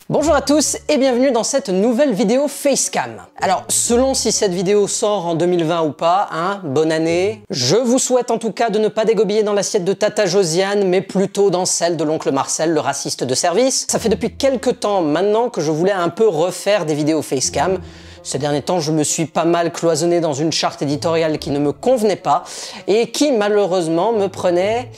Bonjour à tous et bienvenue dans cette nouvelle vidéo Facecam. Alors, selon si cette vidéo sort en 2020 ou pas, bonne année. Je vous souhaite en tout cas de ne pas dégobiller dans l'assiette de Tata Josiane, mais plutôt dans celle de l'oncle Marcel, le raciste de service. Ça fait depuis quelques temps maintenant que je voulais un peu refaire des vidéos Facecam. Ces derniers temps, je me suis pas mal cloisonné dans une charte éditoriale qui ne me convenait pas et qui malheureusement me prenait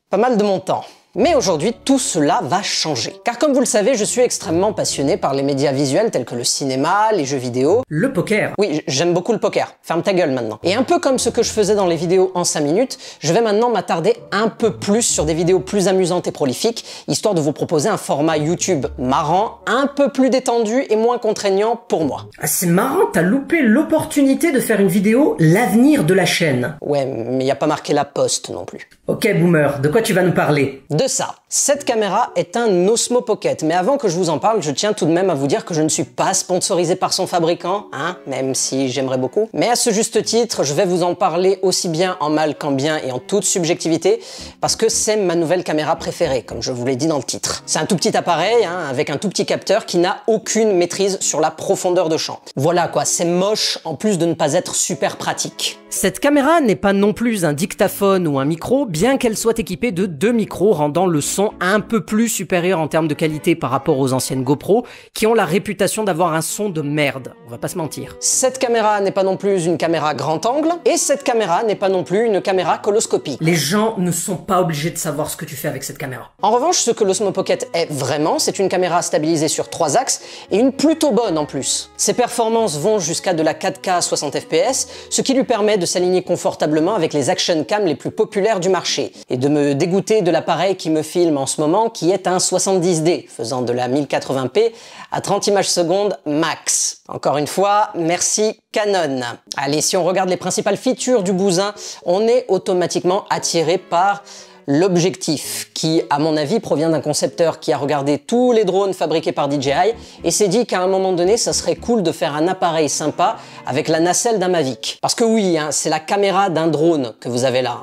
pas mal de mon temps. Mais aujourd'hui, tout cela va changer. Car comme vous le savez, je suis extrêmement passionné par les médias visuels tels que le cinéma, les jeux vidéo, le poker. Oui, j'aime beaucoup le poker. Ferme ta gueule maintenant. Et un peu comme ce que je faisais dans les vidéos en 5 minutes, je vais maintenant m'attarder un peu plus sur des vidéos plus amusantes et prolifiques, histoire de vous proposer un format YouTube marrant, un peu plus détendu et moins contraignant pour moi. Ah, c'est marrant, t'as loupé l'opportunité de faire une vidéo l'avenir de la chaîne. Ouais, mais y a pas marqué la poste non plus. Ok boomer, de quoi tu vas nous parler? De ça. Cette caméra est un Osmo Pocket, mais avant que je vous en parle, je tiens tout de même à vous dire que je ne suis pas sponsorisé par son fabricant, même si j'aimerais beaucoup. Mais à ce juste titre, je vais vous en parler aussi bien en mal qu'en bien et en toute subjectivité, parce que c'est ma nouvelle caméra préférée, comme je vous l'ai dit dans le titre. C'est un tout petit appareil, avec un tout petit capteur qui n'a aucune maîtrise sur la profondeur de champ. Voilà quoi, c'est moche en plus de ne pas être super pratique. Cette caméra n'est pas non plus un dictaphone ou un micro, bien qu'elle soit équipée de 2 micros rendant le son un peu plus supérieur en termes de qualité par rapport aux anciennes GoPro, qui ont la réputation d'avoir un son de merde, on va pas se mentir. Cette caméra n'est pas non plus une caméra grand angle, et cette caméra n'est pas non plus une caméra coloscopique. Les gens ne sont pas obligés de savoir ce que tu fais avec cette caméra. En revanche, ce que l'Osmo Pocket est vraiment, c'est une caméra stabilisée sur 3 axes, et une plutôt bonne en plus. Ses performances vont jusqu'à de la 4K 60 fps, ce qui lui permet de s'aligner confortablement avec les action cam les plus populaires du marché, et de me dégoûter de l'appareil qui me filme en ce moment, qui est un 70D, faisant de la 1080p à 30 images secondes max. Encore une fois, merci Canon. Allez, si on regarde les principales features du bousin, on est automatiquement attiré par l'objectif, qui, à mon avis, provient d'un concepteur qui a regardé tous les drones fabriqués par DJI et s'est dit qu'à un moment donné, ça serait cool de faire un appareil sympa avec la nacelle d'un Mavic. Parce que oui, c'est la caméra d'un drone que vous avez là,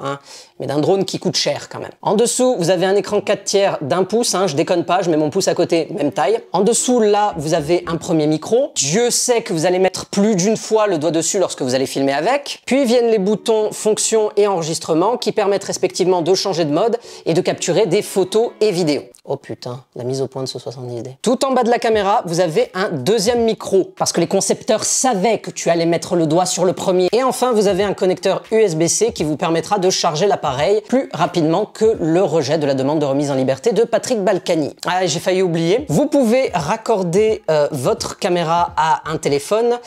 mais d'un drone qui coûte cher quand même. En dessous, vous avez un écran 4/3 d'1 pouce, je déconne pas, je mets mon pouce à côté, même taille. En dessous, là, vous avez un premier micro. Dieu sait que vous allez mettre plus d'une fois le doigt dessus lorsque vous allez filmer avec. Puis viennent les boutons fonction et enregistrement qui permettent respectivement de changer de mode et de capturer des photos et vidéos. Oh putain, la mise au point de ce 70D. Tout en bas de la caméra, vous avez un deuxième micro, parce que les concepteurs savaient que tu allais mettre le doigt sur le premier. Et enfin, vous avez un connecteur USB-C qui vous permettra de charger l'appareil plus rapidement que le rejet de la demande de remise en liberté de Patrick Balkany. Ah, j'ai failli oublier. Vous pouvez raccorder votre caméra à un téléphone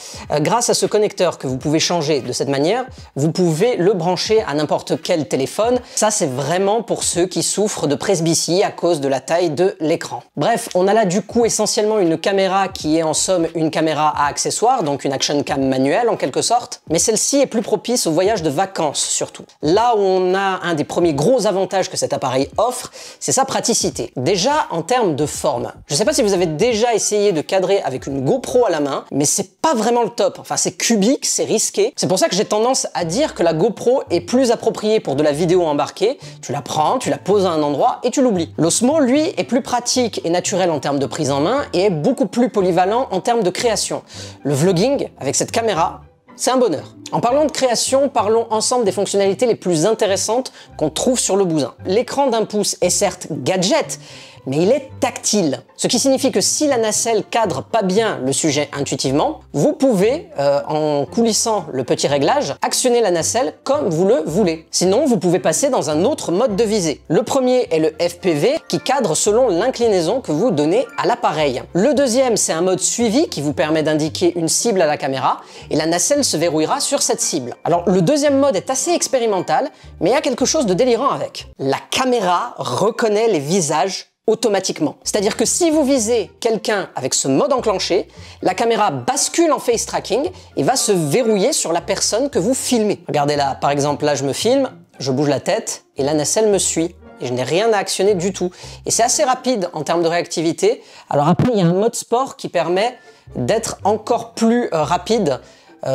grâce à ce connecteur que vous pouvez changer de cette manière. Vous pouvez le brancher à n'importe quel téléphone. Ça, c'est vraiment pour ceux qui souffrent de presbytie à cause de la taille de l'écran. Bref, on a là du coup essentiellement une caméra qui est en somme une caméra à accessoires, donc une action cam manuelle en quelque sorte, mais celle-ci est plus propice au voyage de vacances surtout. Là où on a un des premiers gros avantages que cet appareil offre, c'est sa praticité. Déjà en termes de forme. Je sais pas si vous avez déjà essayé de cadrer avec une GoPro à la main, mais c'est pas vraiment le top. Enfin, c'est cubique, c'est risqué. C'est pour ça que j'ai tendance à dire que la GoPro est plus appropriée pour de la vidéo embarquée. Tu la prends, tu la poses à un endroit et tu l'oublies. L'Osmo, lui, est plus pratique et naturel en termes de prise en main et est beaucoup plus polyvalent en termes de création. Le vlogging, avec cette caméra, c'est un bonheur. En parlant de création, parlons ensemble des fonctionnalités les plus intéressantes qu'on trouve sur le bousin. L'écran d'1 pouce est certes gadget, mais il est tactile. Ce qui signifie que si la nacelle cadre pas bien le sujet intuitivement, vous pouvez, en coulissant le petit réglage, actionner la nacelle comme vous le voulez. Sinon, vous pouvez passer dans un autre mode de visée. Le premier est le FPV, qui cadre selon l'inclinaison que vous donnez à l'appareil. Le deuxième, c'est un mode suivi qui vous permet d'indiquer une cible à la caméra, et la nacelle se verrouillera sur cette cible. Alors, le deuxième mode est assez expérimental, mais il y a quelque chose de délirant avec. La caméra reconnaît les visages automatiquement. C'est-à-dire que si vous visez quelqu'un avec ce mode enclenché, la caméra bascule en face tracking et va se verrouiller sur la personne que vous filmez. Regardez là, par exemple, là je me filme, je bouge la tête et la nacelle me suit. Et je n'ai rien à actionner du tout. Et c'est assez rapide en termes de réactivité. Alors après, il y a un mode sport qui permet d'être encore plus rapide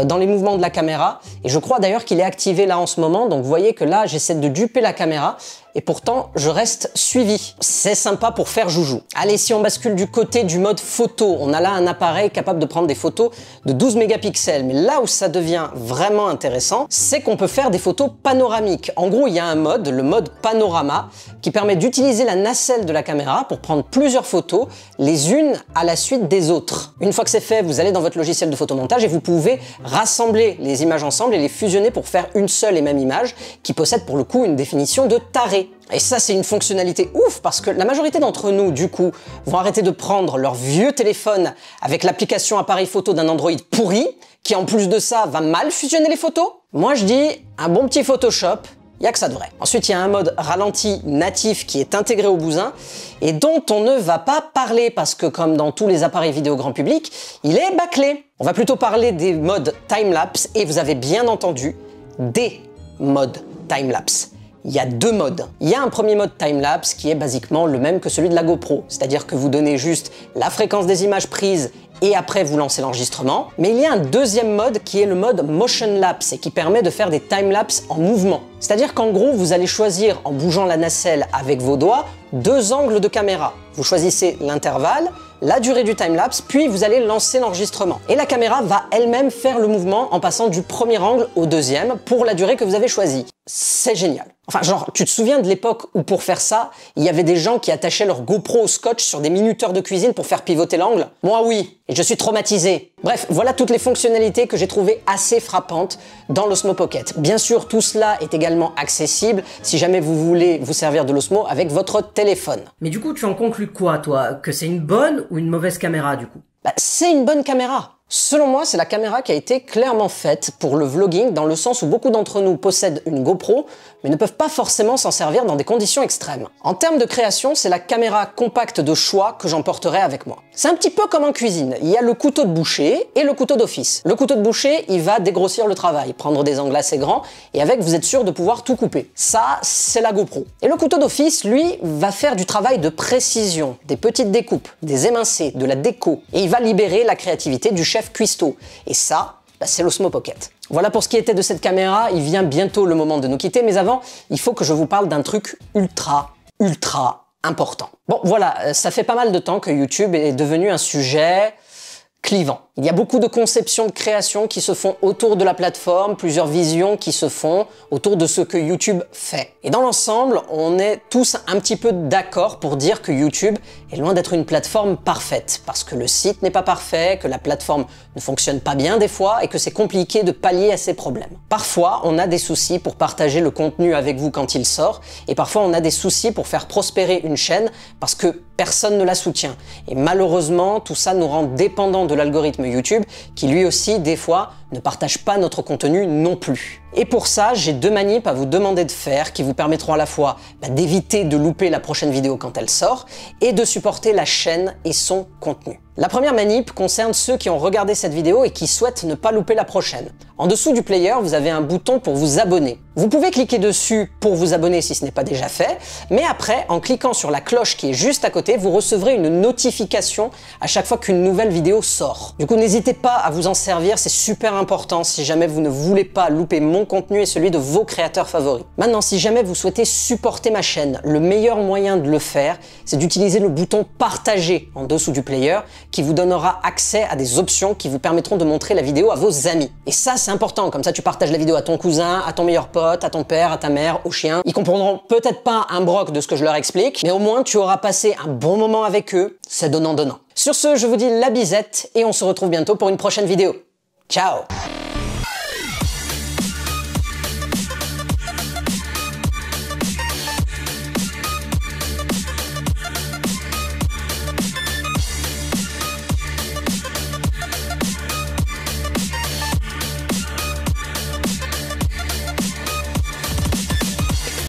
dans les mouvements de la caméra. Et je crois d'ailleurs qu'il est activé là en ce moment. Donc vous voyez que là, j'essaie de duper la caméra. et pourtant je reste suivi. C'est sympa pour faire joujou. Allez, si on bascule du côté du mode photo, on a là un appareil capable de prendre des photos de 12 mégapixels. Mais là où ça devient vraiment intéressant, c'est qu'on peut faire des photos panoramiques. En gros, il y a un mode, le mode panorama, qui permet d'utiliser la nacelle de la caméra pour prendre plusieurs photos, les unes à la suite des autres. Une fois que c'est fait, vous allez dans votre logiciel de photomontage et vous pouvez rassembler les images ensemble et les fusionner pour faire une seule et même image qui possède pour le coup une définition de taré. Et ça, c'est une fonctionnalité ouf parce que la majorité d'entre nous, du coup, vont arrêter de prendre leur vieux téléphone avec l'application appareil photo d'un Android pourri qui, en plus de ça, va mal fusionner les photos. Moi, je dis un bon petit Photoshop. Il n'y a que ça de vrai. Ensuite, il y a un mode ralenti natif qui est intégré au bousin et dont on ne va pas parler parce que, comme dans tous les appareils vidéo grand public, il est bâclé. On va plutôt parler des modes time-lapse et vous avez bien entendu, des modes time-lapse. Il y a deux modes. Il y a un premier mode time-lapse qui est basiquement le même que celui de la GoPro, c'est-à-dire que vous donnez juste la fréquence des images prises et après vous lancez l'enregistrement. Mais il y a un deuxième mode qui est le mode motion lapse et qui permet de faire des time-lapse en mouvement. C'est-à-dire qu'en gros, vous allez choisir en bougeant la nacelle avec vos doigts deux angles de caméra. Vous choisissez l'intervalle, la durée du time-lapse, puis vous allez lancer l'enregistrement. Et la caméra va elle-même faire le mouvement en passant du premier angle au deuxième pour la durée que vous avez choisie. C'est génial. Enfin, genre, tu te souviens de l'époque où pour faire ça, il y avait des gens qui attachaient leur GoPro au scotch sur des minuteurs de cuisine pour faire pivoter l'angle? Moi oui, et je suis traumatisé. Bref, voilà toutes les fonctionnalités que j'ai trouvées assez frappantes dans l'Osmo Pocket. Bien sûr, tout cela est également accessible si jamais vous voulez vous servir de l'Osmo avec votre téléphone. Mais du coup, tu en conclus quoi, toi? Que c'est une bonne ou une mauvaise caméra, du coup? C'est une bonne caméra. Selon moi, c'est la caméra qui a été clairement faite pour le vlogging dans le sens où beaucoup d'entre nous possèdent une GoPro mais ne peuvent pas forcément s'en servir dans des conditions extrêmes. En termes de création, c'est la caméra compacte de choix que j'emporterai avec moi. C'est un petit peu comme en cuisine. Il y a le couteau de boucher et le couteau d'office. Le couteau de boucher, il va dégrossir le travail, prendre des angles assez grands et avec, vous êtes sûr de pouvoir tout couper. Ça, c'est la GoPro. Et le couteau d'office, lui, va faire du travail de précision, des petites découpes, des émincés, de la déco. Et il va libérer la créativité du chef cuistot. Et ça, c'est l'Osmo Pocket. Voilà pour ce qui était de cette caméra, il vient bientôt le moment de nous quitter, mais avant, il faut que je vous parle d'un truc ultra important. Bon voilà, ça fait pas mal de temps que YouTube est devenu un sujet clivant. Il y a beaucoup de conceptions de création qui se font autour de la plateforme, plusieurs visions qui se font autour de ce que YouTube fait. Et dans l'ensemble, on est tous un petit peu d'accord pour dire que YouTube est loin d'être une plateforme parfaite, parce que le site n'est pas parfait, que la plateforme ne fonctionne pas bien des fois et que c'est compliqué de pallier à ces problèmes. Parfois, on a des soucis pour partager le contenu avec vous quand il sort, et parfois on a des soucis pour faire prospérer une chaîne parce que personne ne la soutient. Et malheureusement, tout ça nous rend dépendants de l'algorithme YouTube, qui lui aussi, des fois, ne partage pas notre contenu non plus. Et pour ça, j'ai deux manips à vous demander de faire qui vous permettront à la fois d'éviter de louper la prochaine vidéo quand elle sort et de supporter la chaîne et son contenu. La première manip concerne ceux qui ont regardé cette vidéo et qui souhaitent ne pas louper la prochaine. En dessous du player, vous avez un bouton pour vous abonner. Vous pouvez cliquer dessus pour vous abonner si ce n'est pas déjà fait, mais après, en cliquant sur la cloche qui est juste à côté, vous recevrez une notification à chaque fois qu'une nouvelle vidéo sort. Du coup, n'hésitez pas à vous en servir, c'est super important si jamais vous ne voulez pas louper mon contenu et celui de vos créateurs favoris. Maintenant, si jamais vous souhaitez supporter ma chaîne, le meilleur moyen de le faire, c'est d'utiliser le bouton partager en dessous du player qui vous donnera accès à des options qui vous permettront de montrer la vidéo à vos amis. Et ça, c'est important, comme ça tu partages la vidéo à ton cousin, à ton meilleur pote, à ton père, à ta mère, aux chiens. Ils comprendront peut-être pas un broc de ce que je leur explique, mais au moins tu auras passé un bon moment avec eux, c'est donnant-donnant. Sur ce, je vous dis la bisette et on se retrouve bientôt pour une prochaine vidéo. Ciao!